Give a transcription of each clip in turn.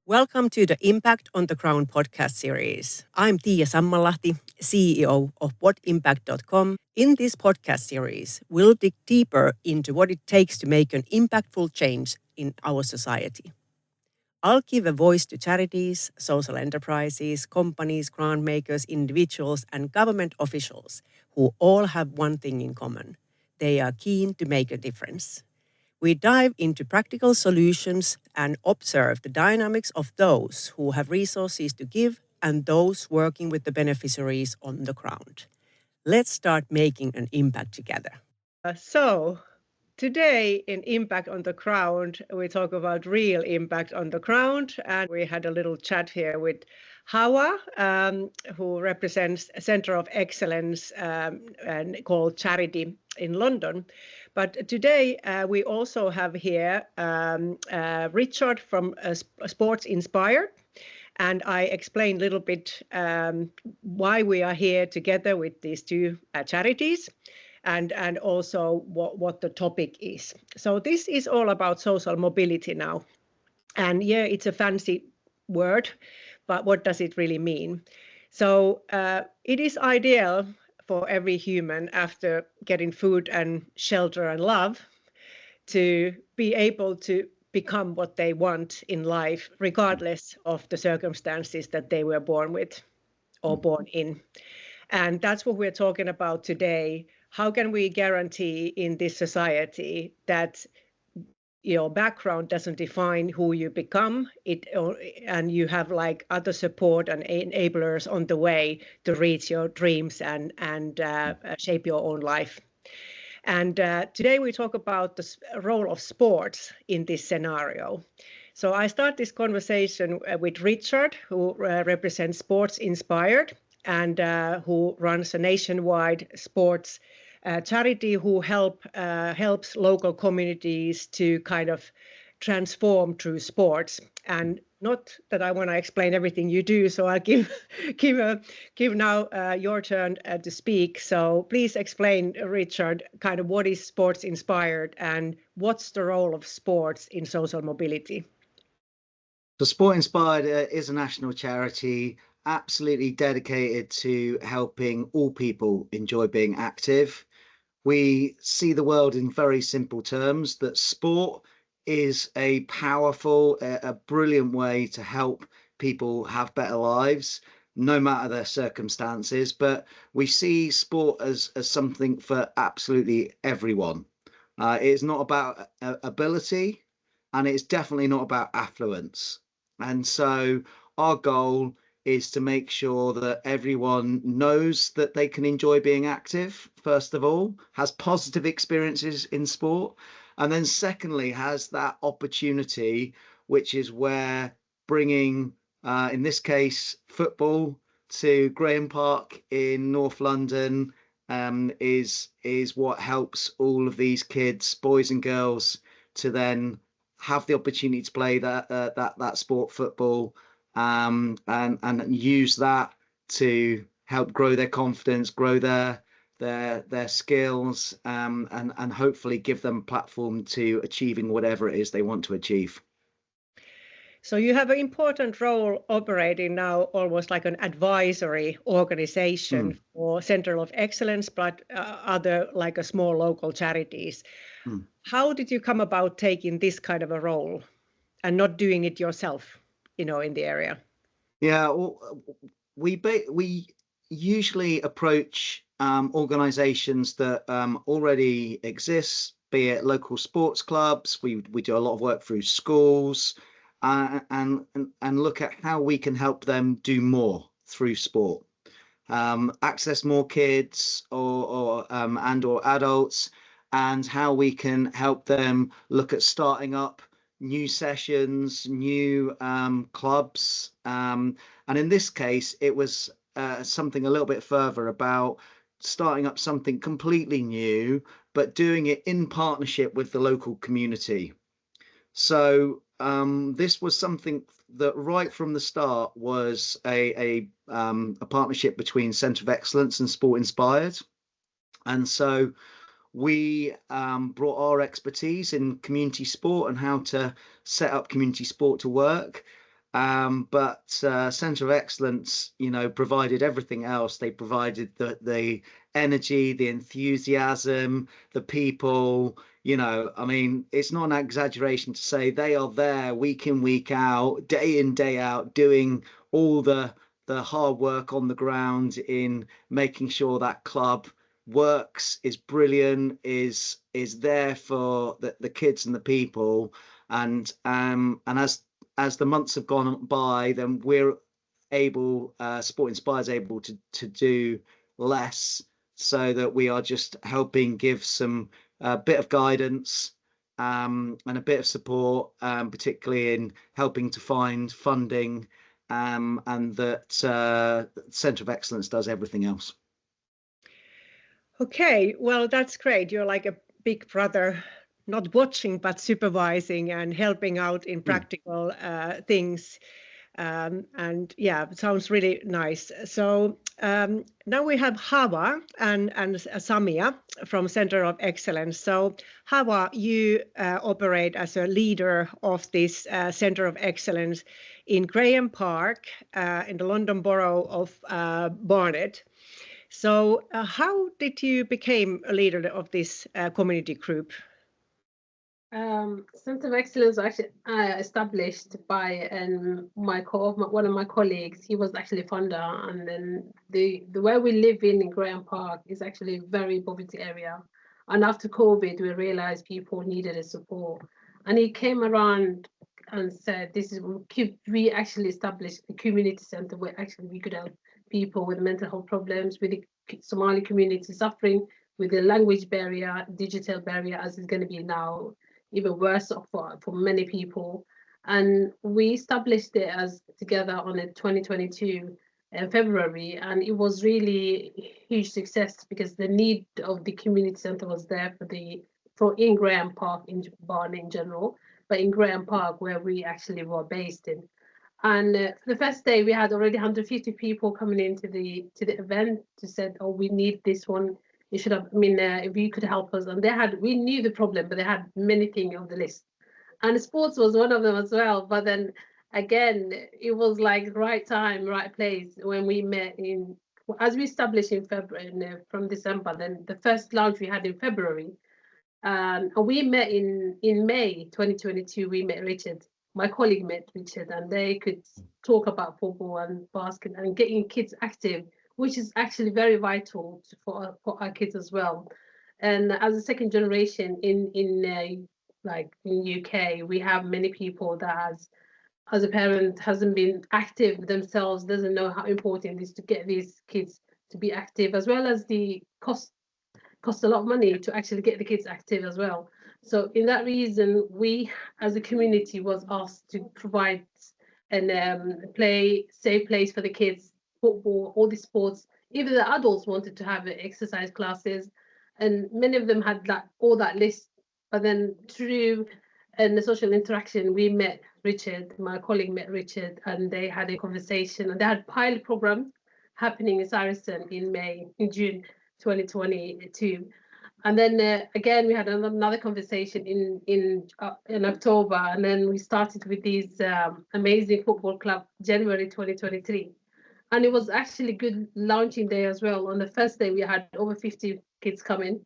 Welcome to the Impact on the Ground podcast series. I'm Tiia Sammalahti, CEO of whatimpact.com. In this podcast series, we'll dig deeper into what it takes to make an impactful change in our society. I'll give a voice to charities, social enterprises, companies, grant makers, individuals, and government officials who all have one thing in common. They are keen to make a difference. We dive into practical solutions and observe the dynamics of those who have resources to give and those working with the beneficiaries on the ground. Let's start making an impact together. Today in Impact on the Ground, we talk about real impact on the ground. And we had a little chat here with Hawa, who represents a Centre of Excellence and called Charity in London. But today we also have here Richard from Sports Inspired. And I explained a little bit why we are here together with these two charities. And also what the topic is. So this is all about social mobility now. And yeah, it's a fancy word, but what does it really mean? So it is ideal for every human after getting food and shelter and love to be able to become what they want in life, regardless of the circumstances that they were born with or born in. And that's what we're talking about today. How can we guarantee in this society that your background doesn't define who you become, and you have like other support and enablers on the way to reach your dreams and shape your own life? And today we talk about the role of sports in this scenario. So I start this conversation with Richard, who represents Sports Inspired, and who runs a nationwide sports charity who helps local communities to kind of transform through sports. And not that I want to explain everything you do, so I'll give now your turn to speak. So please explain, Richard, kind of what is Sports Inspired and what's the role of sports in social mobility? So Sport Inspired is a national charity absolutely dedicated to helping all people enjoy being active. We see the world in very simple terms, that sport is a powerful, a brilliant way to help people have better lives, no matter their circumstances. But we see sport as something for absolutely everyone. It's not about ability, and it's definitely not about affluence. And so our goal is to make sure that everyone knows that they can enjoy being active, first of all, has positive experiences in sport, and then secondly, has that opportunity, which is where bringing, in this case, football to Graham Park in North London is what helps all of these kids, boys and girls, to then have the opportunity to play that sport, football, and use that to help grow their confidence, grow their skills, and hopefully give them a platform to achieving whatever it is they want to achieve. So you have an important role operating now almost like an advisory organization for Center of Excellence, but other like a small local charities. How did you come about taking this kind of a role and not doing it yourself, in the area? Yeah, well, we usually approach organizations that already exist, be it local sports clubs. We do a lot of work through schools, and look at how we can help them do more through sport, access more kids or adults, and how we can help them look at starting up new sessions, new clubs, and in this case it was something a little bit further about starting up something completely new, but doing it in partnership with the local community. So this was something that right from the start was a partnership between Centre of Excellence and Sport Inspired. And so we brought our expertise in community sport and how to set up community sport to work. But Centre of Excellence, provided everything else. They provided the energy, the enthusiasm, the people. I mean, it's not an exaggeration to say they are there week in, week out, day in, day out, doing all the hard work on the ground in making sure that club works, is brilliant, is there for the kids and the people. And as the months have gone by, then we're able, Sport Inspire is able to do less, so that we are just helping give some bit of guidance and a bit of support, particularly in helping to find funding, and that Centre of Excellence does everything else. Okay, well, that's great. You're like a big brother, not watching, but supervising and helping out in practical things. And yeah, it sounds really nice. So now we have Hava and Samia from Center of Excellence. So Hava, you operate as a leader of this Center of Excellence in Graham Park in the London Borough of Barnet. So how did you become a leader of this community group? Center of Excellence was actually established by one of my colleagues. He was actually founder, and then the where we live in Graham Park is actually a very poverty area. And after COVID, we realized people needed a support, and he came around and said, we actually established a community center where actually we could help people with mental health problems, with the Somali community suffering with the language barrier, digital barrier, as it's going to be now, even worse for many people. And we established it as together on the 2022 in February, and it was really a huge success because the need of the community center was there for in Graham Park in Barnet in general, but in Graham Park where we actually were based in. And the first day we had already 150 people coming into the event to said, oh, we need this one. You should have, if you could help us. And we knew the problem, but they had many things on the list. And sports was one of them as well. But then again, it was like right time, right place when we met as we established in February, from December, then the first launch we had in February. And we met in May 2022, we met Richard. My colleague met Richard, and they could talk about football and basket and getting kids active, which is actually very vital for our kids as well. And as a second generation in UK, we have many people that as a parent hasn't been active themselves, doesn't know how important it is to get these kids to be active, as well as the cost a lot of money to actually get the kids active as well. So in that reason, we as a community was asked to provide and safe place for the kids, football, all the sports. Even the adults wanted to have exercise classes, and many of them had all that list. But then through the social interaction, we met Richard, my colleague met Richard, and they had a conversation, and they had pilot programs happening in Saracen in June 2022. And then again, we had another conversation in October, and then we started with these amazing football club January 2023. And it was actually good launching day as well. On the first day, we had over 50 kids coming.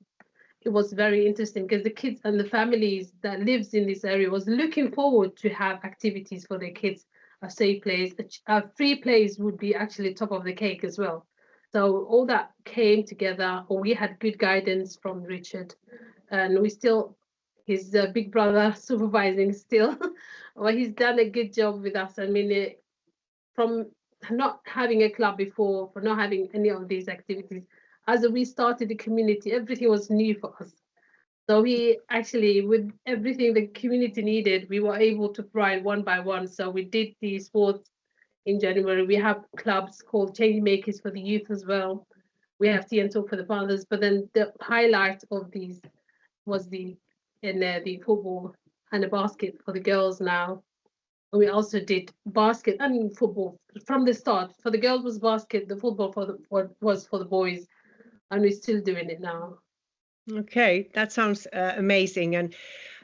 It was very interesting because the kids and the families that lives in this area was looking forward to have activities for their kids, a safe place, a free place would be actually top of the cake as well. So all that came together. We had good guidance from Richard, and his big brother supervising still. Well, he's done a good job with us. I mean, from not having a club before, for not having any of these activities, as we started the community, everything was new for us. So we actually, with everything the community needed, we were able to provide one by one. So we did the sports in January. We have clubs called Change Makers for the youth as well. We have Tiia for the fathers. But then the highlight of these was the football and the basket for the girls now. We also did basket and football from the start. For the girls was basket, the football was for the boys, and we're still doing it now. Okay, that sounds amazing. And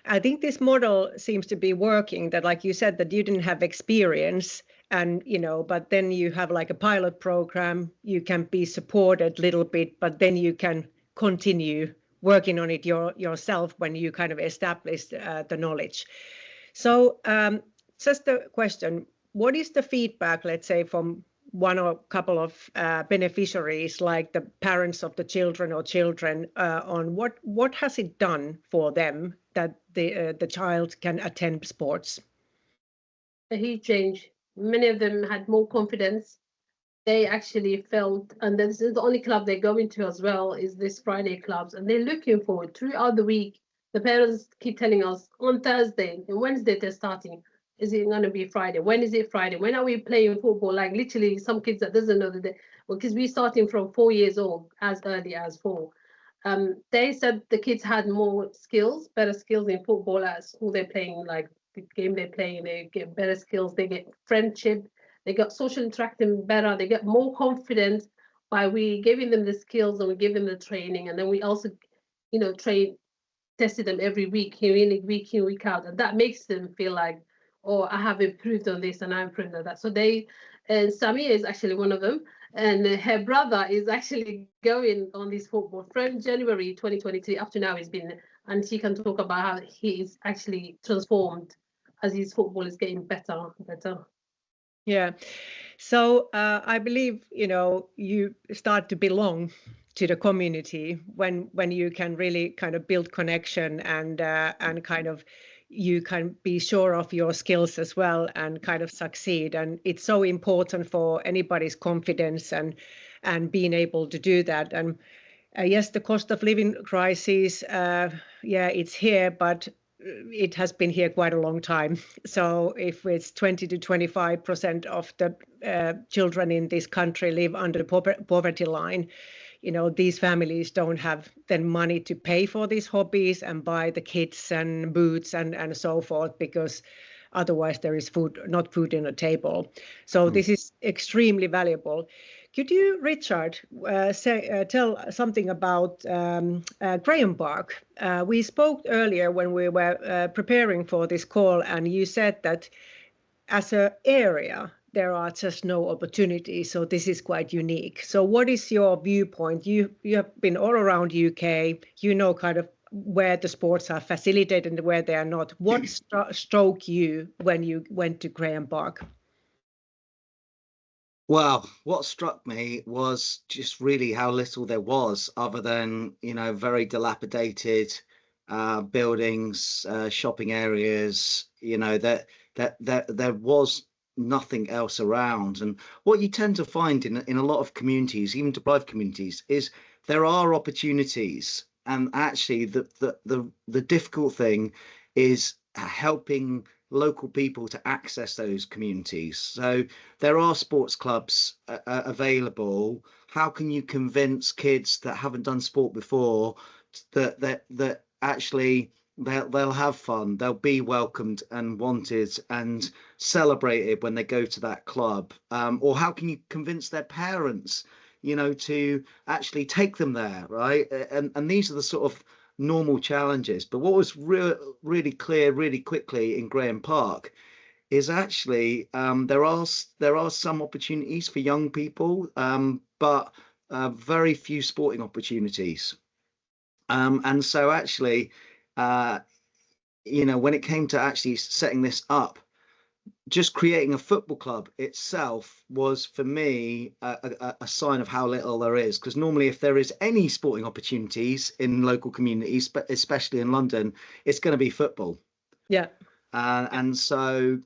I think this model seems to be working, that like you said, that you didn't have experience and, but then you have like a pilot program, you can be supported a little bit, but then you can continue working on it yourself when you kind of establish the knowledge. So just a question, what is the feedback, let's say, from one or couple of beneficiaries, like the parents of the children or children, on what has it done for them that the child can attend sports? A huge change. Many of them had more confidence. They actually felt, and this is the only club they go into as well, is this Friday clubs, and they're looking forward throughout the week. The parents keep telling us on Thursday and Wednesday they're starting. Is it going to be Friday? When is it Friday? When are we playing football? Like literally, some kids that doesn't know the day, because we're starting from 4 years old, as early as 4. They said the kids had more skills, better skills in football at school. They're playing like the game they're playing. They get better skills. They get friendship. They got social interacting better. They get more confidence by we giving them the skills and we give them the training, and then we also, tested them every week, week in, week out, and that makes them feel like, oh, I have improved on this and I improved on that. So and Samia is actually one of them, and her brother is actually going on this football from January 2023 up to now. He's been, and she can talk about how he is actually transformed as his football is getting better and better. Yeah. So I believe, you start to belong to the community when you can really kind of build connection and kind of you can be sure of your skills as well and kind of succeed. And it's so important for anybody's confidence and being able to do that. And yes, the cost of living crisis, it's here, but it has been here quite a long time. So if it's 20 to 25% of the children in this country live under the poverty line, these families don't have then money to pay for these hobbies and buy the kits and boots and so forth, because otherwise there is not food on the table. So this is extremely valuable. Could you, Richard, tell something about Graham Park? We spoke earlier when we were preparing for this call, and you said that as an area, there are just no opportunities. So this is quite unique. So what is your viewpoint? You have been all around UK, kind of where the sports are facilitated and where they are not. What struck you when you went to Graham Park? Well, what struck me was just really how little there was, other than, very dilapidated buildings, shopping areas, that there was nothing else around. And what you tend to find in a lot of communities, even deprived communities, is there are opportunities. And actually the difficult thing is helping local people to access those communities. So there are sports clubs available. How can you convince kids that haven't done sport before that actually they'll have fun, they'll be welcomed and wanted and celebrated when they go to that club? Or how can you convince their parents, to actually take them there, right? And these are the sort of normal challenges. But what was really clear really quickly in Graham Park is actually there are some opportunities for young people, but very few sporting opportunities. And so actually, when it came to actually setting this up, just creating a football club itself was, for me, a sign of how little there is. Because normally, if there is any sporting opportunities in local communities, but especially in London, it's going to be football. Yeah. And so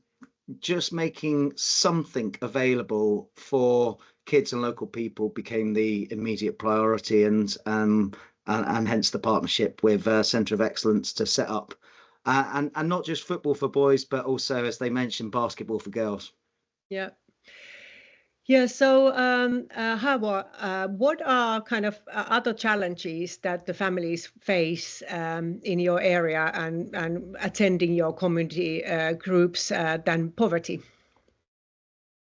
just making something available for kids and local people became the immediate priority, and hence the partnership with Centre of Excellence to set up and not just football for boys, but also, as they mentioned, basketball for girls. Yeah. Yeah. So, Hawa, what are kind of other challenges that the families face in your area and attending your community groups than poverty?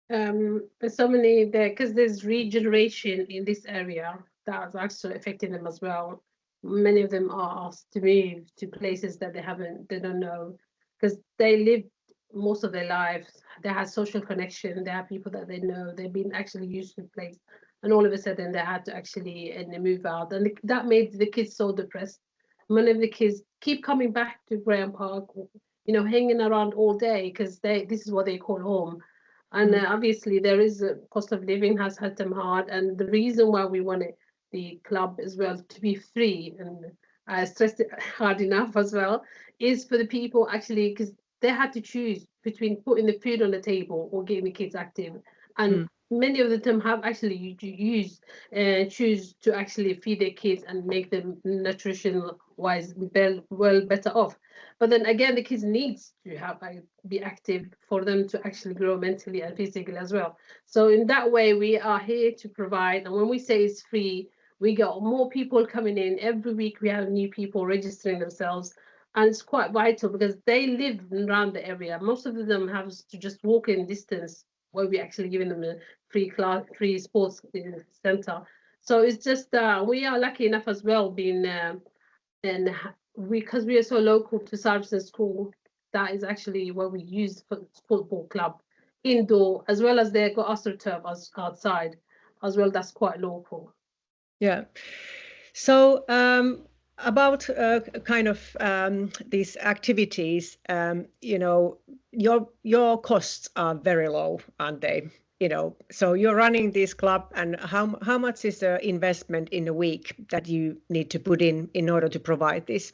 There's so many there, because there's regeneration in this area that's actually affecting them as well. many of them are asked to move to places that they don't know, because they lived most of their lives. They had social connection. They have people that they know. They've been actually used to the place, and all of a sudden they had to actually move out, and that made the kids so depressed. Many of the kids keep coming back to Graham Park, hanging around all day because this is what they call home. And obviously there is a cost of living has hit them hard, and the reason why we wanted the club as well to be free, and I stressed it hard enough as well, is for the people actually, because they had to choose between putting the food on the table or getting the kids active, and many of them have actually choose to actually feed their kids and make them nutrition wise well better off. But then again, the kids needs to have be active for them to actually grow mentally and physically as well. So in that way, we are here to provide. And when we say it's free, we got more people coming in every week. We have new people registering themselves, and it's quite vital because they live around the area. Most of them have to just walk in distance where we actually giving them a free sports center. So it's just we are lucky enough as well, being and because we are so local to Saracen School, that is actually where we use for football club indoor, as well as they got AstroTurf outside as well. That's quite local. Yeah. So about kind of these activities, your costs are very low, aren't they? So you're running this club, and how much is the investment in a week that you need to put in order to provide this?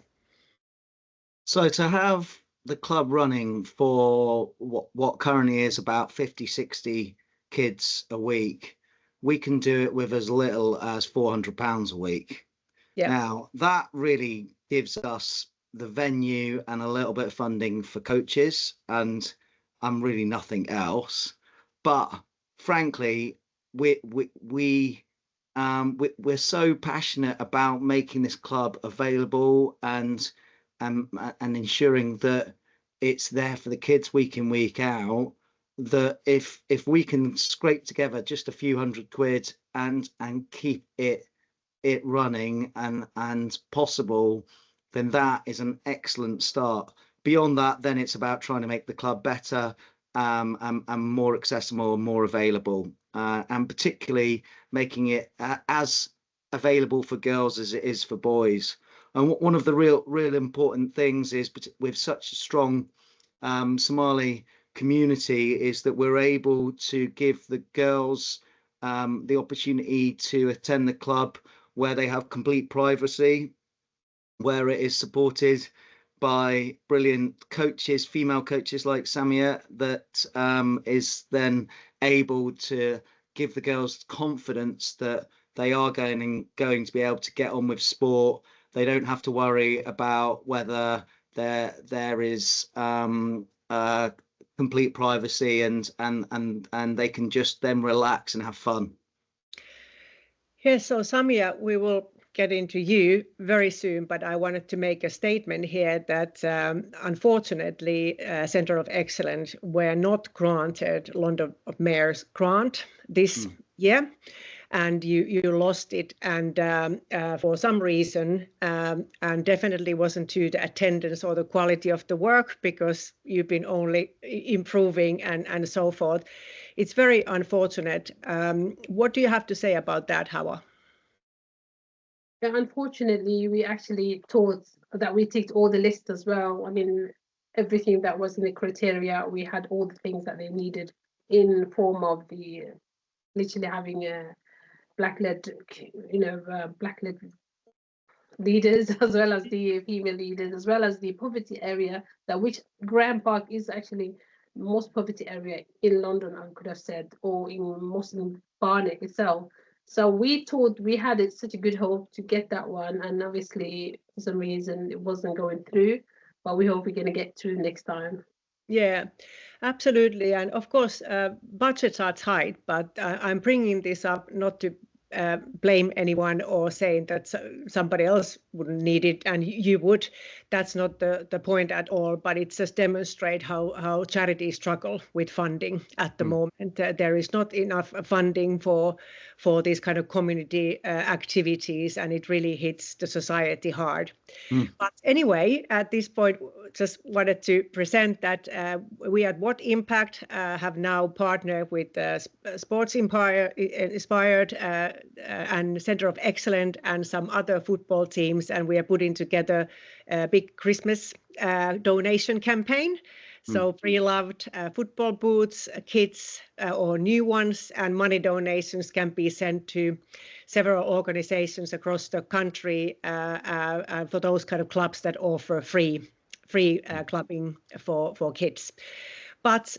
So to have the club running for what currently is about 50, 60 kids a week, we can do it with as little as £400 a week. Yeah. Now, that really gives us the venue and a little bit of funding for coaches and really nothing else. But frankly, we're so passionate about making this club available and ensuring that it's there for the kids week in, week out, that if we can scrape together just a few £100 and keep it running and possible, then that is an excellent start. Beyond that, then it's about trying to make the club better and more accessible and more available, and particularly making it as available for girls as it is for boys. And one of the real important things is, with such a strong Somali community, is that we're able to give the girls the opportunity to attend the club where they have complete privacy, where it is supported by brilliant coaches, female coaches like Samia, that is then able to give the girls confidence that they are going to be able to get on with sport. They don't have to worry about whether there is complete privacy, and they can just then relax and have fun. Yes, so Samia, we will get into you very soon, but I wanted to make a statement here that unfortunately Centre of Excellence were not granted London Mayor's grant this year, and you lost it, and for some reason, and definitely wasn't to the attendance or the quality of the work, because you've been only improving and so forth. It's very unfortunate. What do you have to say about that, Hawa? Yeah, unfortunately, we actually thought that we ticked all the lists as well. I mean, everything that was in the criteria, we had all the things that they needed in form of the literally having a black-led leaders, as well as the female leaders, as well as the poverty area, that which Graham Park is actually most poverty area in London, I could have said, or in Barnet itself. So we thought we had such a good hope to get that one, and obviously for some reason it wasn't going through, but we hope we're going to get through next time. Yeah, absolutely. And of course, budgets are tight, but I'm bringing this up not to blame anyone or saying that somebody else wouldn't need it and you would. That's not the point at all, but it just demonstrates how charities struggle with funding at the moment. There is not enough funding for these kind of community activities, and it really hits the society hard. But anyway, at this point, just wanted to present that we at What Impact have now partnered with Sports Inspired and Center of Excellence and some other football teams, and we are putting together a big Christmas donation campaign. So pre-loved football boots, kits or new ones, and money donations can be sent to several organizations across the country for those kind of clubs that offer free clubbing for kids. But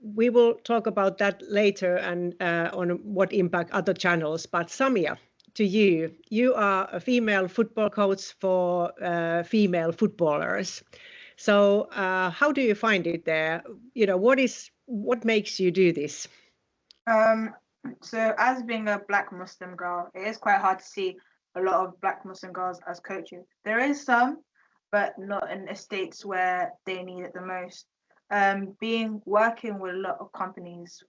we will talk about that later and on What Impact other channels. But Samia, to you are a female football coach for female footballers. So how do you find it there? What makes you do this? So as being a Black Muslim girl, it is quite hard to see a lot of Black Muslim girls as coaches. There is some, but not in estates where they need it the most. Working with a lot of companies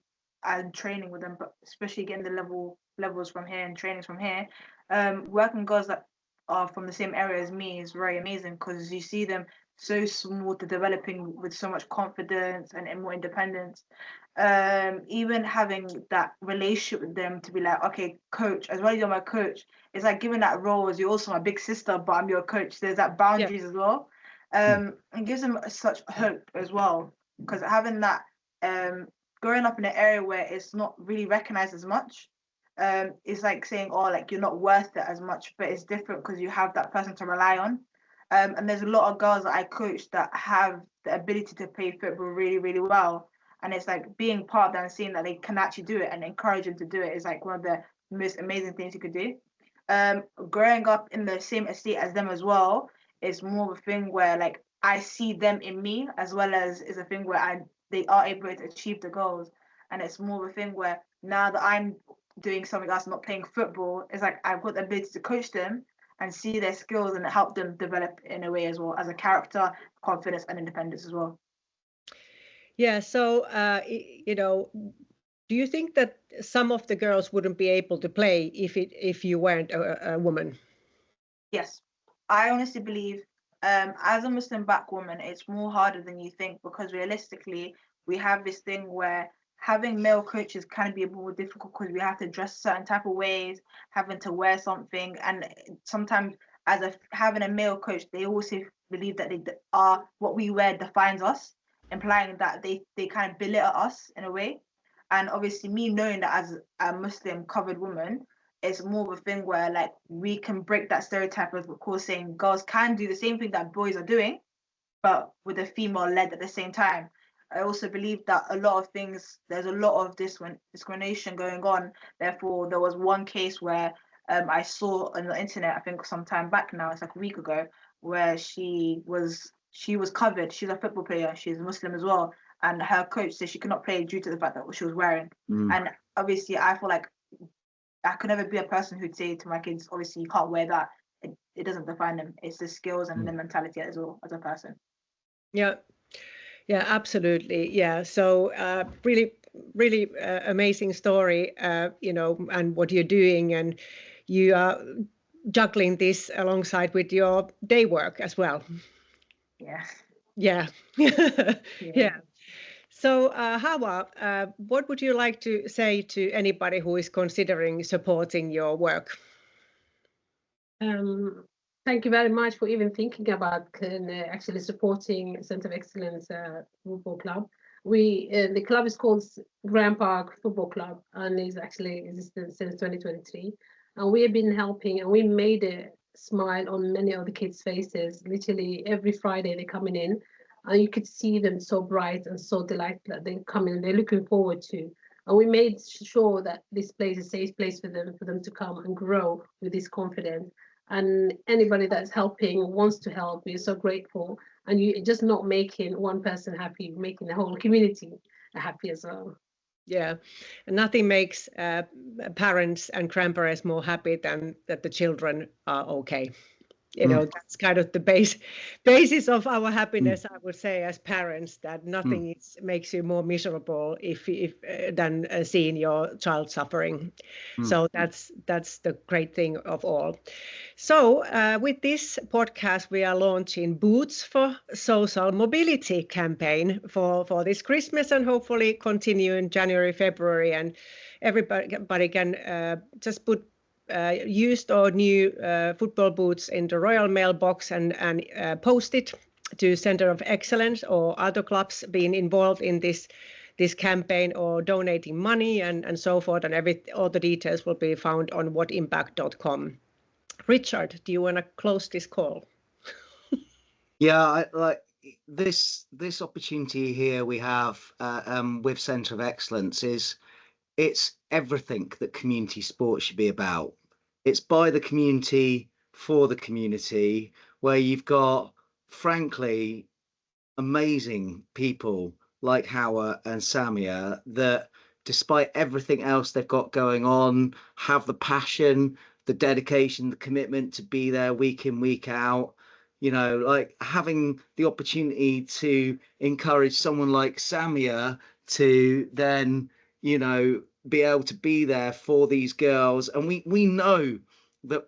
and training with them, but especially getting the levels from here and trainings from here, working girls that are from the same area as me is very amazing because you see them so small to developing with so much confidence and more independence. Even having that relationship with them to be like, okay, coach, as well as you're my coach, it's like giving that role as you're also my big sister, but I'm your coach. There's that boundaries as well. It gives them such hope as well, because having that, growing up in an area where it's not really recognized as much, it's like saying, oh, like you're not worth it as much, but it's different because you have that person to rely on. And there's a lot of girls that I coach that have the ability to play football really, really well. And it's like being part of that and seeing that they can actually do it and encourage them to do it is like one of the most amazing things you could do. Growing up in the same estate as them as well is more of a thing where like I see them in me, as well as is a thing where they are able to achieve the goals. And it's more of a thing where now that I'm doing something else, not playing football, it's like I've got the ability to coach them and see their skills and help them develop in a way as well as a character, confidence and independence as well. Yeah, so, do you think that some of the girls wouldn't be able to play if you weren't a woman? Yes, I honestly believe as a Muslim Black woman, it's more harder than you think because realistically, we have this thing where having male coaches can be a bit more difficult because we have to dress certain type of ways, having to wear something, and sometimes having a male coach, they also believe that they are what we wear defines us, implying that they kind of belittle us in a way. And obviously, me knowing that as a Muslim covered woman, it's more of a thing where like we can break that stereotype of course saying girls can do the same thing that boys are doing, but with a female led at the same time. I also believe that there's a lot of discrimination going on. Therefore, there was one case where I saw on the internet, I think some time back now, it's like a week ago, where she was covered. She's a football player. She's Muslim as well. And her coach said she could not play due to the fact that what she was wearing. And obviously, I feel like I could never be a person who'd say to my kids, obviously, you can't wear that. It doesn't define them. It's the skills and the mentality as well as a person. Yeah, absolutely. Yeah. So really, really amazing story, and what you're doing, and you are juggling this alongside with your day work as well. Yeah. Yeah. Yeah. So Hawa, what would you like to say to anybody who is considering supporting your work? Thank you very much for even thinking about actually supporting Centre of Excellence Football Club. The club is called Grand Park Football Club and is actually existed since 2023. And we have been helping, and we made a smile on many of the kids' faces. Literally every Friday they're coming in, and you could see them so bright and so delighted that they're coming. They're looking forward to. And we made sure that this place is a safe place for them to come and grow with this confidence. And anybody that's helping, wants to help, we're so grateful. And you're just not making one person happy, you're making the whole community happy as well. Yeah, and nothing makes parents and grandparents more happy than that the children are okay. That's kind of the basis of our happiness, I would say, as parents, that nothing makes you more miserable if than seeing your child suffering. So that's the great thing of all. So with this podcast, we are launching Boots for Social Mobility campaign for this Christmas, and hopefully continue in January, February, and everybody can just put used or new football boots in the Royal Mailbox and post it to Center of Excellence or other clubs being involved in this campaign or donating money and so forth, and all the details will be found on whatimpact.com. Richard, do you want to close this call? Yeah, like this opportunity here we have with Centre of Excellence it's everything that community sport should be about. It's by the community for the community, where you've got, frankly, amazing people like Howard and Samia that, despite everything else they've got going on, have the passion, the dedication, the commitment to be there week in, week out. Like having the opportunity to encourage someone like Samia to then, be able to be there for these girls. And we know that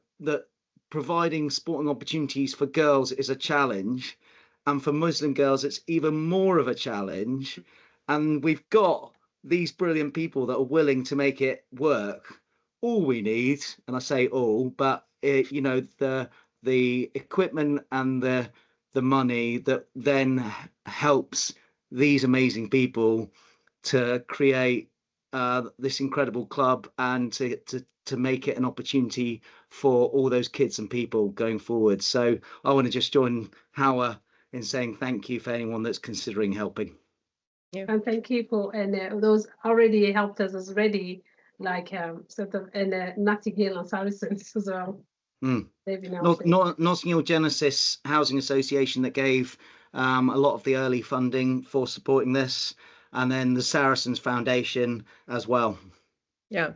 providing sporting opportunities for girls is a challenge. And for Muslim girls, it's even more of a challenge. And we've got these brilliant people that are willing to make it work. All we need, and I say all, but the equipment and the money that then helps these amazing people to create this incredible club and to make it an opportunity for all those kids and people going forward. So I want to just join Howard in saying thank you for anyone that's considering helping. Yeah. And thank you for those already helped us already, like sort of Notting Hill and Saracens as well. Notting Hill Genesis Housing Association that gave a lot of the early funding for supporting this, and then the Saracens Foundation as well. Yeah,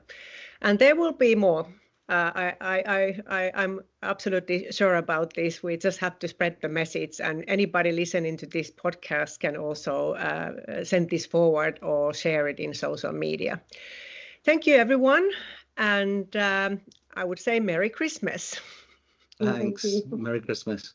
and there will be more. I'm absolutely sure about this. We just have to spread the message, and anybody listening to this podcast can also send this forward or share it in social media. Thank you, everyone, and I would say Merry Christmas. Thanks. Merry Christmas.